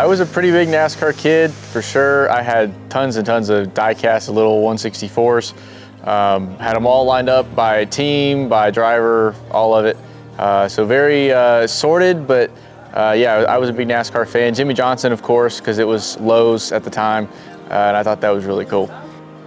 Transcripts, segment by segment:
I was a pretty big NASCAR kid, for sure. I had tons and tons of die-cast little 164s. Had them all lined up by team, by driver, all of it. So very sorted, but yeah, I was a big NASCAR fan. Jimmy Johnson, of course, because it was Lowe's at the time, and I thought that was really cool.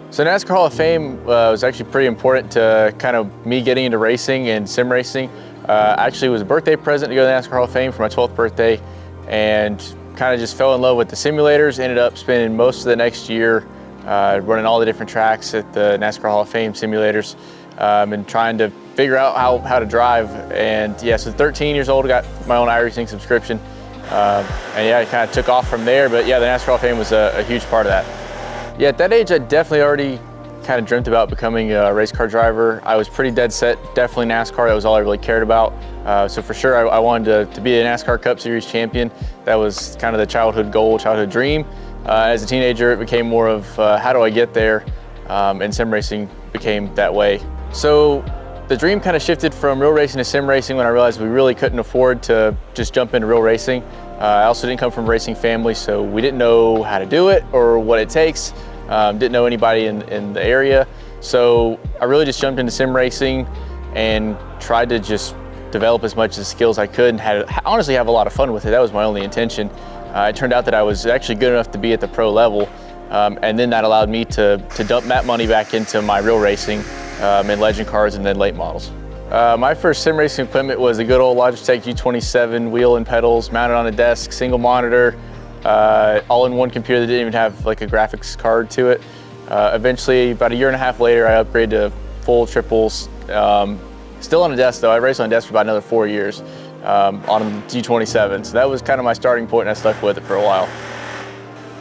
So NASCAR Hall of Fame was actually pretty important to kind of me getting into racing and sim racing. Actually, it was a birthday present to go to the NASCAR Hall of Fame for my 12th birthday, and kind of just fell in love with the simulators. Ended up spending most of the next year running all the different tracks at the NASCAR Hall of Fame simulators, and trying to figure out how to drive. And yeah, so 13 years old, I got my own iRacing subscription. And yeah, it kind of took off from there. But yeah, the NASCAR Hall of Fame was a huge part of that. Yeah, at that age, I definitely already kind of dreamt about becoming a race car driver. I was pretty dead set, definitely NASCAR. That was all I really cared about. So for sure, I wanted to be a NASCAR Cup Series champion. That was kind of the childhood goal, childhood dream. As a teenager, it became more of how do I get there? And sim racing became that way. So the dream kind of shifted from real racing to sim racing when I realized we really couldn't afford to just jump into real racing. I also didn't come from a racing family, so we didn't know how to do it or what it takes. Didn't know anybody in the area. So I really just jumped into sim racing and tried to just develop as much of the skills I could, and honestly have a lot of fun with it. That was my only intention. It turned out that I was actually good enough to be at the pro level, and then that allowed me to dump that money back into my real racing in legend cars and then late models. My first sim racing equipment was a good old Logitech G27 wheel and pedals mounted on a desk, single monitor, all in one computer that didn't even have like a graphics card to it. Eventually, about a year and a half later, I upgraded to full triples. Still on a desk though. I raced on a desk for about another 4 years on a G27. So that was kind of my starting point, and I stuck with it for a while.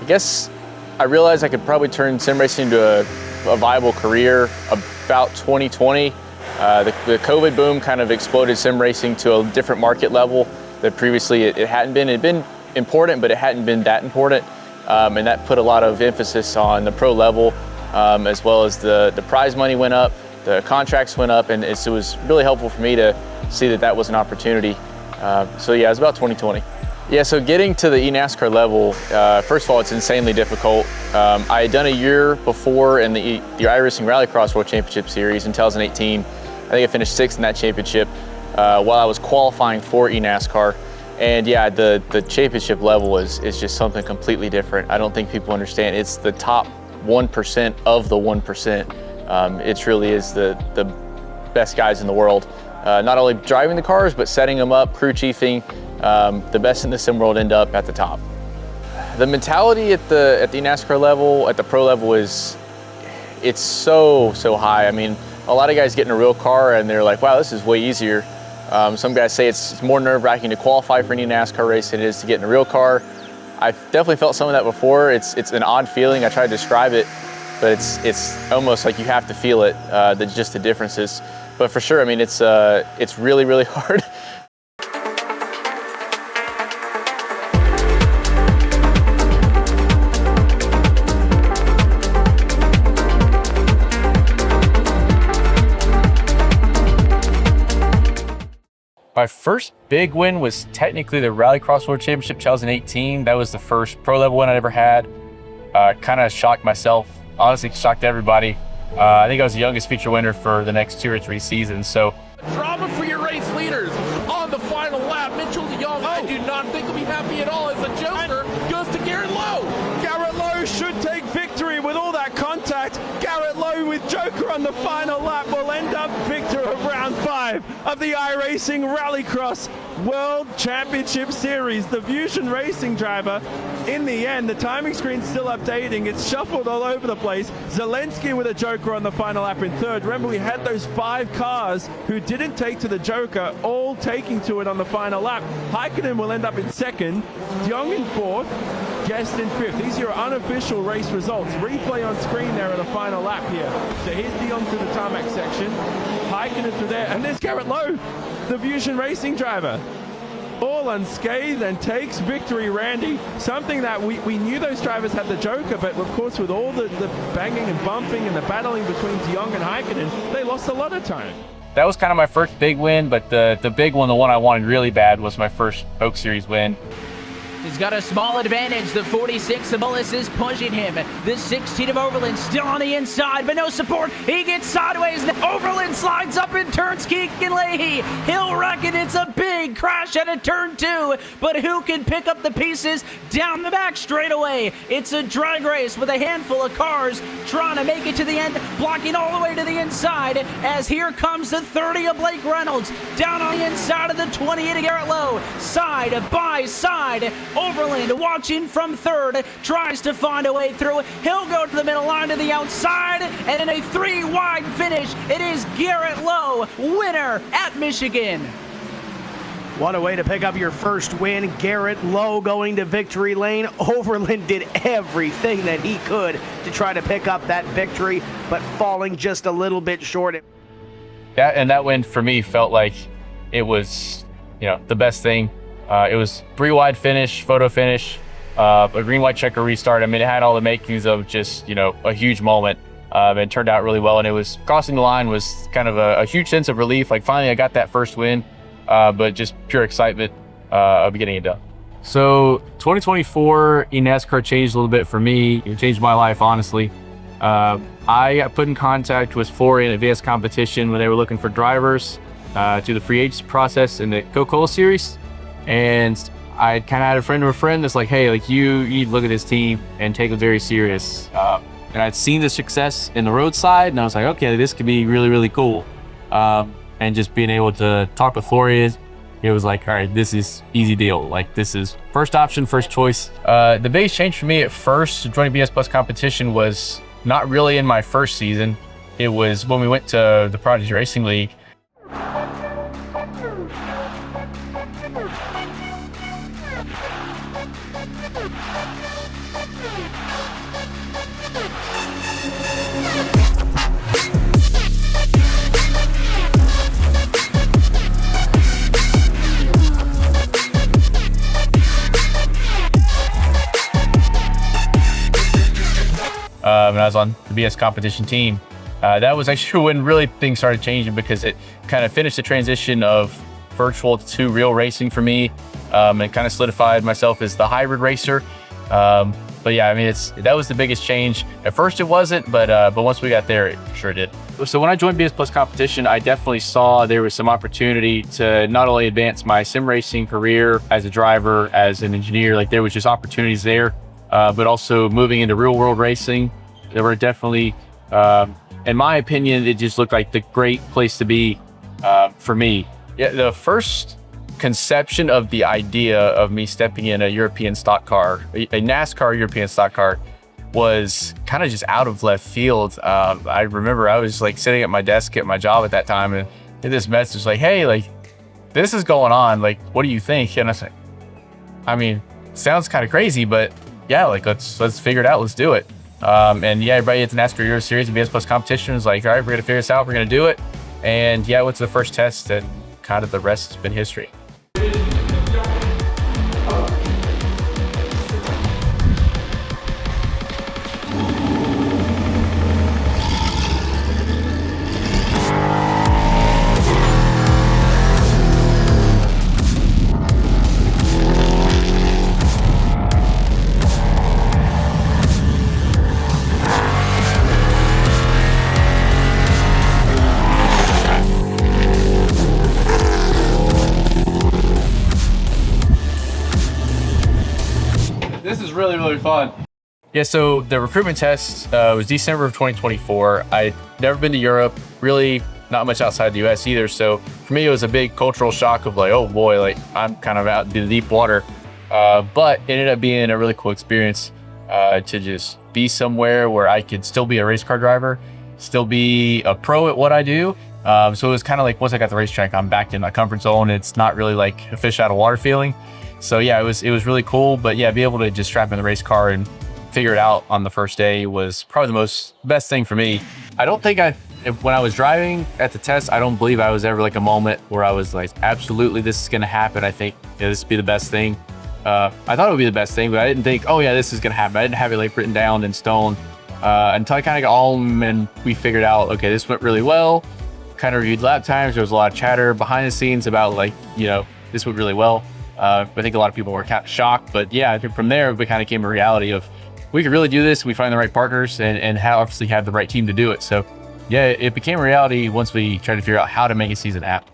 I guess I realized I could probably turn sim racing into a viable career about 2020. The COVID boom kind of exploded sim racing to a different market level that previously it hadn't been. It had been important, but it hadn't been that important. And that put a lot of emphasis on the pro level, as well as the prize money went up, the contracts went up, and it was really helpful for me to see that that was an opportunity. So yeah, it was about 2020. Yeah, so getting to the eNASCAR level, first of all, it's insanely difficult. I had done a year before in the iRacing Rallycross World Championship Series in 2018. I think I finished 6th in that championship while I was qualifying for eNASCAR. And yeah, the championship level is just something completely different. I don't think people understand. It's the top 1% of the 1%. It really is the best guys in the world. Not only driving the cars, but setting them up, crew chiefing. The best in the sim world end up at the top. The mentality at the NASCAR level, at the pro level, it's so high. I mean, a lot of guys get in a real car and they're like, wow, this is way easier. Some guys say it's more nerve-wracking to qualify for any NASCAR race than it is to get in a real car. I've definitely felt some of that before. It's an odd feeling. I try to describe it, but it's almost like you have to feel it, just the differences. But for sure, I mean, it's really, really hard. My first big win was technically the Rallycross World Championship 2018. That was the first pro level win I'd ever had. Kind of shocked myself, honestly shocked everybody. I think I was the youngest feature winner for the next 2 or 3 seasons. So drama for your race leaders on the final lap. Mitchell DeYoung, I do not think will be happy at all as the Joker goes to Garrett Lowe. Garrett Lowe should take victory with all that contact. Garrett Lowe with Joker on the final lap will end up victor of round 5 of the iRacing Rallycross World Championship Series. The Fusion Racing driver, in the end, the timing screen's still updating. It's shuffled all over the place. Zelensky with a Joker on the final lap in 3rd. Remember, we had those 5 cars who didn't take to the Joker, all taking to it on the final lap. Heikkinen will end up in 2nd, DeYoung in 4th, Guest in 5th. These are your unofficial race results. Replay on screen there at the final lap here. So here's DeYoung through the tarmac section, Heikkinen through there, and there's Garrett Lowe, the Fusion Racing driver, all unscathed and takes victory, Randy. Something that we knew those drivers had the Joker, but of course with all the banging and bumping and the battling between DeYoung and Heikkinen, they lost a lot of time. that was kind of my first big win, but the big one, the one I wanted really bad, was my first Oak Series win. He's got a small advantage. The 46 of Mullis is pushing him. The 16 of Overland still on the inside, but no support. He gets sideways. Overland slides up and turns Keegan Leahy. He'll reckon it's a big crash at a turn 2, but who can pick up the pieces down the back straight away? It's a drag race with a handful of cars trying to make it to the end, blocking all the way to the inside, as here comes the 30 of Blake Reynolds down on the inside of the 28 of Garrett Lowe. Side by side, Overland watching from third, tries to find a way through. He'll go to the middle line to the outside, and in a 3-wide finish, it is Garrett Lowe, winner at Michigan. What a way to pick up your first win. Garrett Lowe going to victory lane. Overland did everything that he could to try to pick up that victory, but falling just a little bit short. And that win for me felt like it was, the best thing. It was 3-wide finish, photo finish, a green-white checker restart. I mean, it had all the makings of just, a huge moment. It turned out really well, and it was crossing the line was kind of a huge sense of relief. Like, finally, I got that first win, but just pure excitement of getting it done. So 2024 in NASCAR changed a little bit for me. It changed my life, honestly. I got put in contact with Ford in advanced competition when they were looking for drivers to the free agency process in the Coca-Cola series. And I kind of had a friend of a friend that's like, hey, like you need to look at this team and take it very serious. And I'd seen the success in the roadside, and I was like, okay, this could be really, really cool. And just being able to talk with Flores, it was like, all right, this is easy deal. Like, this is first option, first choice. The biggest change for me at first, joining BS+ competition, was not really in my first season. It was when we went to the Prodigy Racing League. When I was on the BS competition team. That was actually when really things started changing, because it kind of finished the transition of virtual to real racing for me, and kind of solidified myself as the hybrid racer. But yeah, I mean, that was the biggest change. At first it wasn't, but once we got there, it sure did. So when I joined BS+ competition, I definitely saw there was some opportunity to not only advance my sim racing career as a driver, as an engineer, like there was just opportunities there, but also moving into real world racing. There were definitely, in my opinion, it just looked like the great place to be for me. Yeah, the first conception of the idea of me stepping in a European stock car, a NASCAR European stock car, was kind of just out of left field. I remember I was like sitting at my desk at my job at that time, and did this message like, hey, like this is going on. Like, what do you think? And I was like, I mean, sounds kind of crazy, but yeah, like let's figure it out. Let's do it. And yeah, everybody at the NASCAR Euro Series and BS+ competition was like, all right, we're gonna figure this out. We're gonna do it. And yeah, what's the first test, and kind of the rest has been history. This is really, really fun. Yeah, so the recruitment test was December of 2024. I'd never been to Europe, really not much outside the US either. So for me, it was a big cultural shock of like, oh boy, like I'm kind of out in the deep water. But it ended up being a really cool experience to just be somewhere where I could still be a race car driver, still be a pro at what I do. So it was kind of like, once I got the racetrack, I'm back in my comfort zone. It's not really like a fish out of water feeling. So yeah, it was really cool. But yeah, be able to just strap in the race car and figure it out on the first day was probably the best thing for me. I don't think when I was driving at the test, I don't believe I was ever like a moment where I was like, absolutely, this is gonna happen. I think this would be the best thing. I thought it would be the best thing, but I didn't think, oh yeah, this is gonna happen. I didn't have it like written down in stone until I kind of got home and we figured out, okay, this went really well. Kind of reviewed lap times. There was a lot of chatter behind the scenes about like, you know, this went really well. I think a lot of people were kind of shocked, but yeah, I think from there it kind of came a reality of we could really do this. We find the right partners and obviously have the right team to do it. So yeah, it became a reality once we tried to figure out how to make a season app.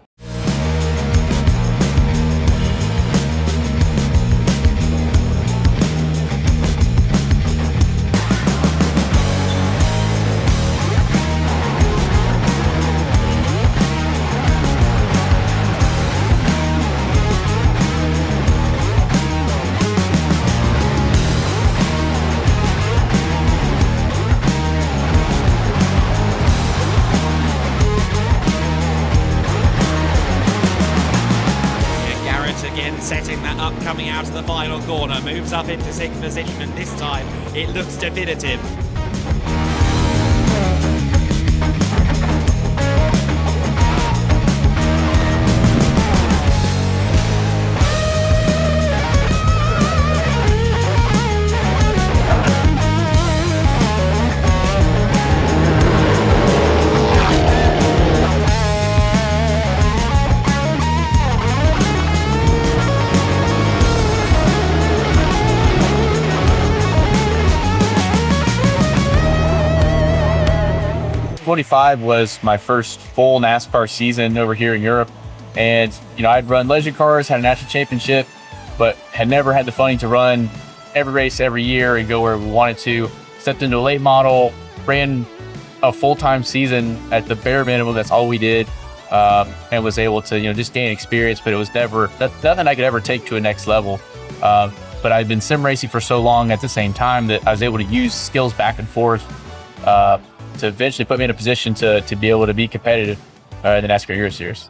Setting that up, coming out of the final corner, moves up into 6th position, and this time it looks definitive. '25 was my first full NASCAR season over here in Europe. And, you know, I'd run legend cars, had a national championship, but had never had the funding to run every race every year and go where we wanted to. Stepped into a late model, ran a full-time season at the bare minimum. That's all we did. And was able to, you know, just gain experience, but it was nothing I could ever take to a next level. But I'd been sim racing for so long at the same time that I was able to use skills back and forth to eventually put me in a position to be able to be competitive in the NASCAR Euro Series.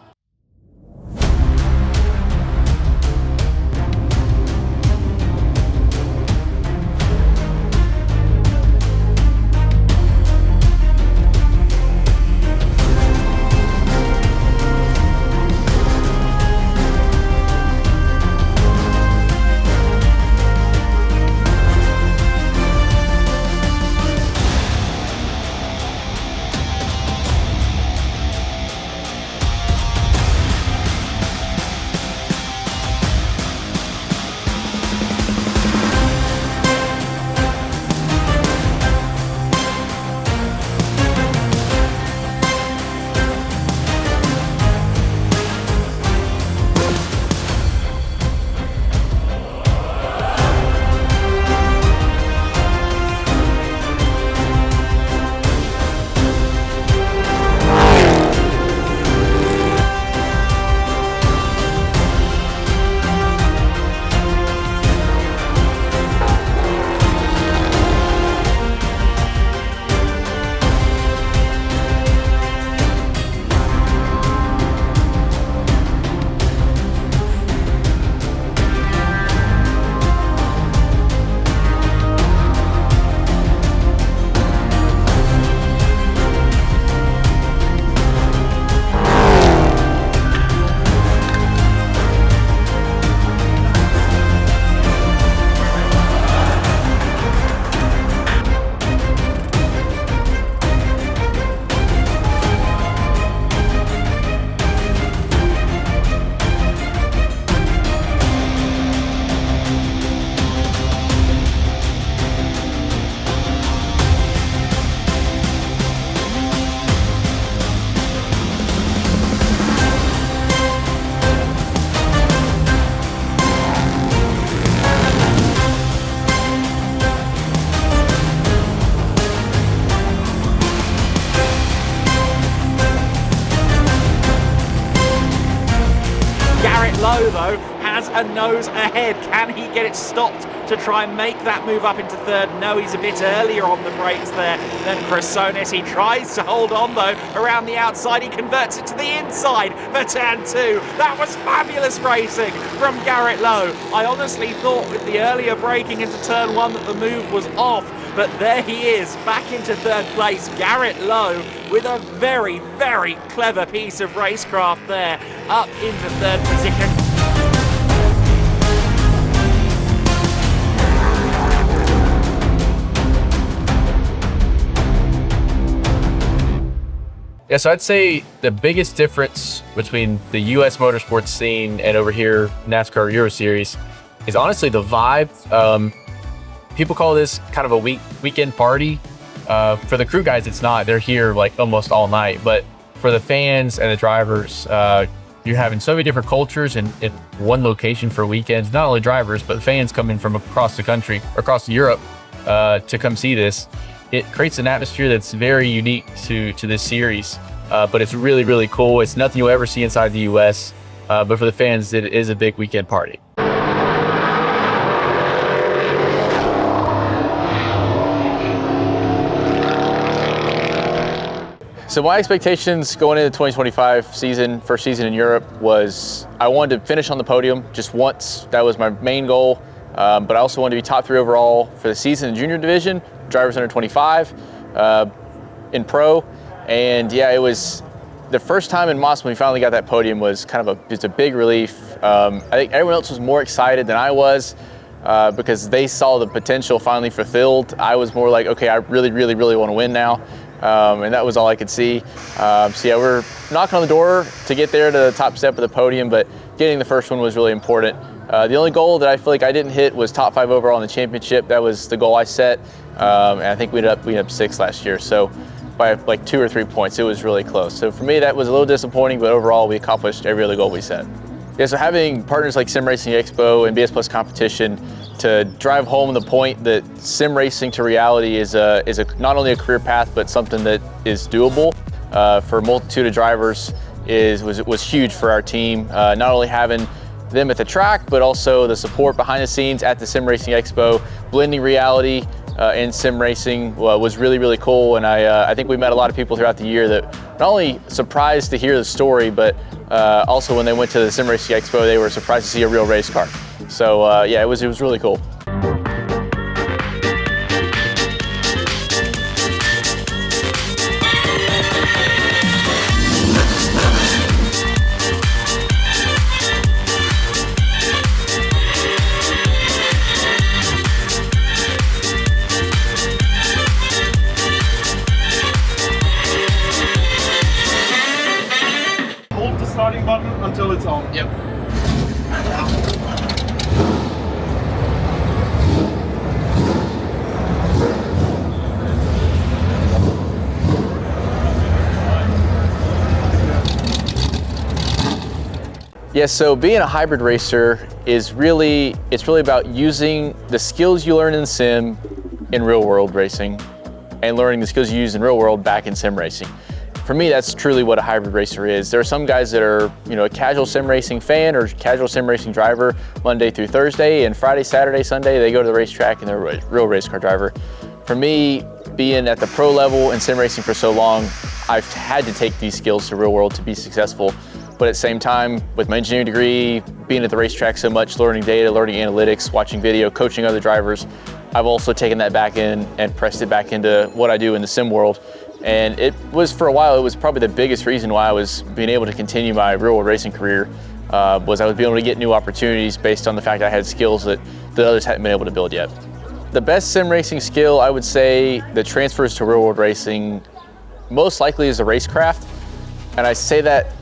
Lowe, though, has a nose ahead. Can he get it stopped to try and make that move up into third? No, he's a bit earlier on the brakes there than Chrysonis. He tries to hold on, though, around the outside. He converts it to the inside for turn 2. That was fabulous racing from Garrett Lowe. I honestly thought with the earlier braking into turn 1 that the move was off, but there he is, back into third place. Garrett Lowe with a very, very clever piece of racecraft there, up into third position. Yeah, so I'd say the biggest difference between the U.S. motorsports scene and over here NASCAR Euro Series is honestly the vibe. People call this kind of a weekend party. For the crew guys, it's not. They're here like almost all night. But for the fans and the drivers, you're having so many different cultures in one location for weekends. Not only drivers, but fans coming from across the country, across Europe, to come see this. It creates an atmosphere that's very unique to this series, but it's really, really cool. It's nothing you'll ever see inside the U.S., but for the fans, it is a big weekend party. So my expectations going into the 2025 season, first season in Europe, was I wanted to finish on the podium just once. That was my main goal. But I also wanted to be top 3 overall for the season in junior division, drivers under 25, in pro. And yeah, it was the first time in Moss when we finally got that podium was kind of just a big relief. I think everyone else was more excited than I was because they saw the potential finally fulfilled. I was more like, okay, I really, really, really want to win now. And that was all I could see. So yeah, we're knocking on the door to get there to the top step of the podium, but getting the first one was really important. The only goal that I feel like I didn't hit was top 5 overall in the championship. That was the goal I set, and I think we ended up 6th last year. So by like 2 or 3 points, it was really close. So for me, that was a little disappointing, but overall, we accomplished every other goal we set. Yeah, so having partners like Sim Racing Expo and BS+ Competition to drive home the point that sim racing to reality is not only a career path, but something that is doable for a multitude of drivers was huge for our team. Not only having them at the track, but also the support behind the scenes at the Sim Racing Expo, blending reality and sim racing was really, really cool. And I think we met a lot of people throughout the year that not only surprised to hear the story, but also when they went to the Sim Racing Expo, they were surprised to see a real race car. So yeah, it was really cool. Hold the starting button until it's on. Yep. Yeah, so being a hybrid racer is really about using the skills you learn in sim in real world racing and learning the skills you use in real world back in sim racing. For me, that's truly what a hybrid racer is. There are some guys that are, a casual sim racing fan or casual sim racing driver Monday through Thursday, and Friday, Saturday, Sunday, they go to the racetrack and they're a real race car driver. For me, being at the pro level and sim racing for so long, I've had to take these skills to real world to be successful. But at the same time, with my engineering degree, being at the racetrack so much, learning data, learning analytics, watching video, coaching other drivers, I've also taken that back in and pressed it back into what I do in the sim world. And it was, for a while, it was probably the biggest reason why I was being able to continue my real world racing career, was I was being able to get new opportunities based on the fact I had skills that others hadn't been able to build yet. The best sim racing skill, I would say, that transfers to real world racing most likely is the racecraft. And I say that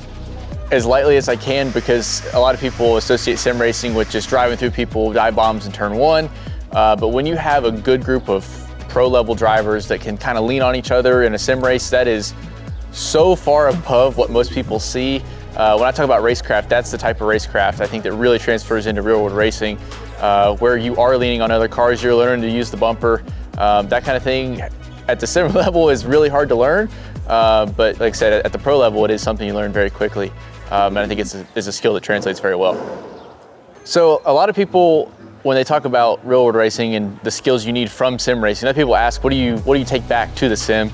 as lightly as I can because a lot of people associate sim racing with just driving through people, dive bombs in turn 1. But when you have a good group of pro level drivers that can kind of lean on each other in a sim race, that is so far above what most people see. When I talk about racecraft, that's the type of racecraft I think that really transfers into real world racing, where you are leaning on other cars, you're learning to use the bumper. That kind of thing at the sim level is really hard to learn. But like I said, at the pro level, it is something you learn very quickly. And I think it's a skill that translates very well. So a lot of people, when they talk about real world racing and the skills you need from sim racing, a lot of people ask, what do you take back to the sim?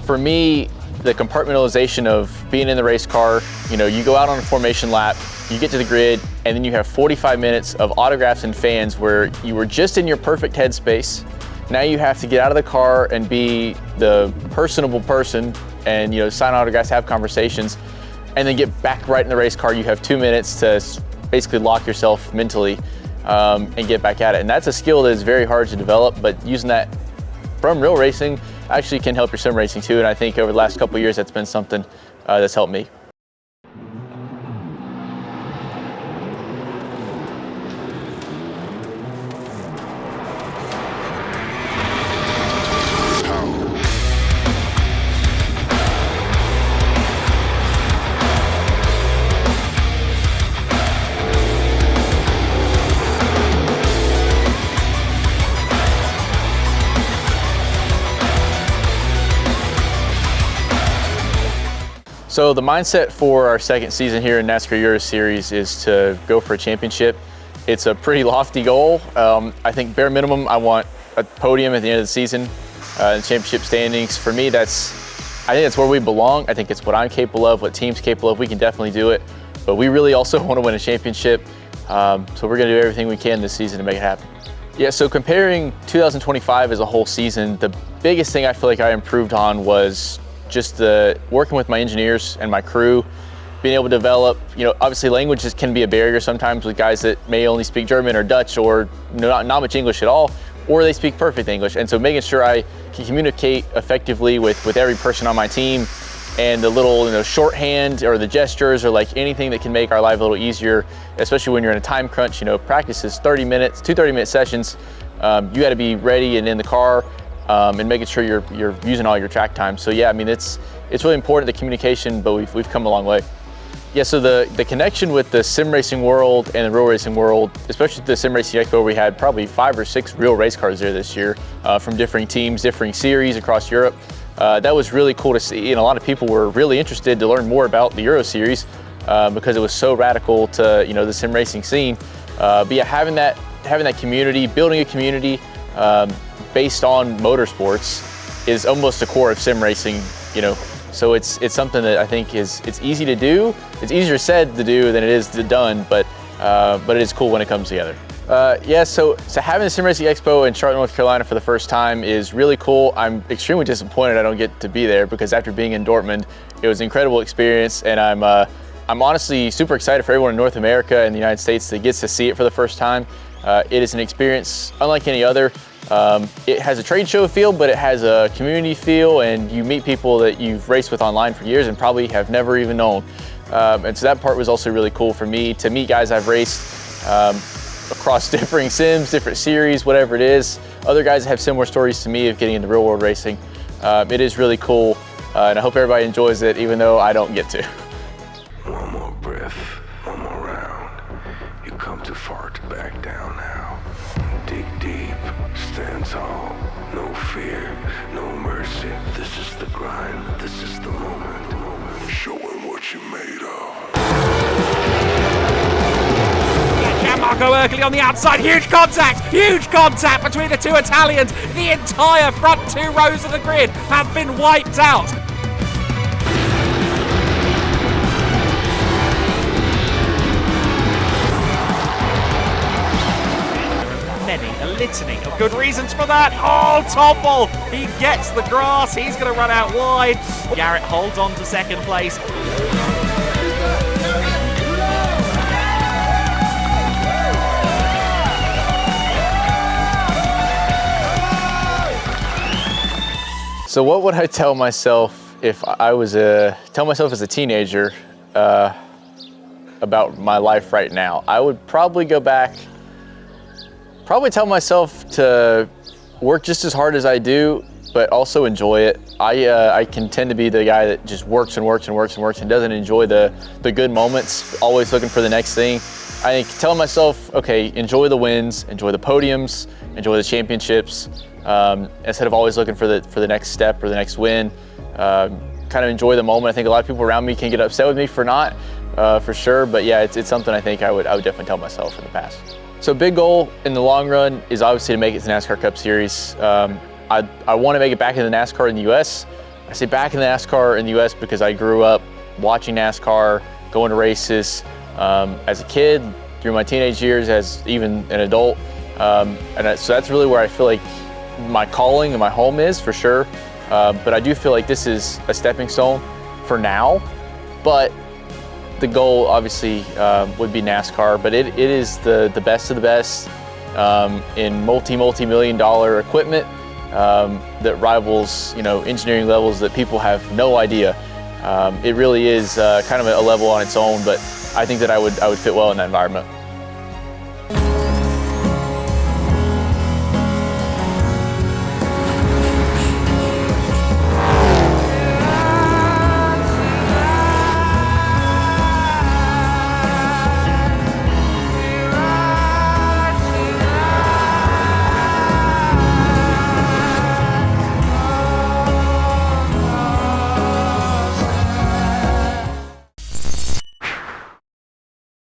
For me, the compartmentalization of being in the race car, you go out on a formation lap, you get to the grid, and then you have 45 minutes of autographs and fans where you were just in your perfect headspace. Now you have to get out of the car and be the personable person and sign autographs, have conversations, and then get back right in the race car. You have 2 minutes to basically lock yourself mentally and get back at it. And that's a skill that is very hard to develop, but using that from real racing actually can help your sim racing too. And I think over the last couple of years, that's been something that's helped me. So the mindset for our second season here in NASCAR Euro Series is to go for a championship. It's a pretty lofty goal. I think bare minimum, I want a podium at the end of the season in championship standings. For me, I think that's where we belong. I think it's what I'm capable of, what team's capable of. We can definitely do it, but we really also want to win a championship. So we're going to do everything we can this season to make it happen. Yeah, so comparing 2025 as a whole season, the biggest thing I feel like I improved on was just working with my engineers and my crew, being able to develop, obviously languages can be a barrier sometimes with guys that may only speak German or Dutch or not much English at all, or they speak perfect English. And so making sure I can communicate effectively with every person on my team, and the little shorthand or the gestures or like anything that can make our life a little easier, especially when you're in a time crunch. Practice is 30 minutes, 2 30-minute sessions. You got to be ready and in the car. And making sure you're using all your track time. So yeah, I mean, it's really important, the communication, but we've come a long way. Yeah, so the connection with the sim racing world and the real racing world, especially the Sim Racing Expo, we had probably 5 or 6 real race cars there this year from different teams, differing series across Europe. That was really cool to see, and a lot of people were really interested to learn more about the Euro Series because it was so radical to the sim racing scene. But yeah, having that community, building a community based on motorsports is almost the core of sim racing, So it's something that I think it's easy to do. It's easier said to do than it is done, but it is cool when it comes together. Yeah, so having the Sim Racing Expo in Charlotte, North Carolina for the first time is really cool. I'm extremely disappointed I don't get to be there because after being in Dortmund, it was an incredible experience, and I'm honestly super excited for everyone in North America and the United States that gets to see it for the first time. It is an experience unlike any other. It has a trade show feel, but it has a community feel, and you meet people that you've raced with online for years and probably have never even known. And so that part was also really cool for me, to meet guys I've raced across differing sims, different series, whatever it is. Other guys have similar stories to me of getting into real world racing. It is really cool, and I hope everybody enjoys it, even though I don't get to. One more breath, one more round. You come too far to back down now. Dig deep, stand tall, no fear, no mercy. This is the grind, this is the moment. Showing what you're made of. Gianmarco Ercoli on the outside, huge contact between the two Italians. The entire front 2 rows of the grid have been wiped out. A litany of good reasons for that. Oh, Topple! He gets the grass. He's going to run out wide. Garrett holds on to second place. So what would I tell myself if I was tell myself as a teenager about my life right now? I would probably go back, tell myself to work just as hard as I do, but also enjoy it. I can tend to be the guy that just works and works and works and works and doesn't enjoy the good moments, always looking for the next thing. I think telling myself, okay, enjoy the wins, enjoy the podiums, enjoy the championships, instead of always looking for the next step or the next win. Kind of enjoy the moment. I think a lot of people around me can get upset with me for not, for sure, but yeah, it's something I think I would definitely tell myself in the past. So big goal in the long run is obviously to make it to NASCAR Cup Series. I want to make it back into NASCAR in the U.S. I say back in the NASCAR in the U.S. because I grew up watching NASCAR, going to races as a kid, through my teenage years, as even an adult. So that's really where I feel like my calling and my home is, for sure. But I do feel like this is a stepping stone for now. But the goal obviously would be NASCAR, but it is the best of the best in multi-million dollar equipment. that rivals, engineering levels that people have no idea. It really is kind of a level on its own, but I think that I would fit well in that environment.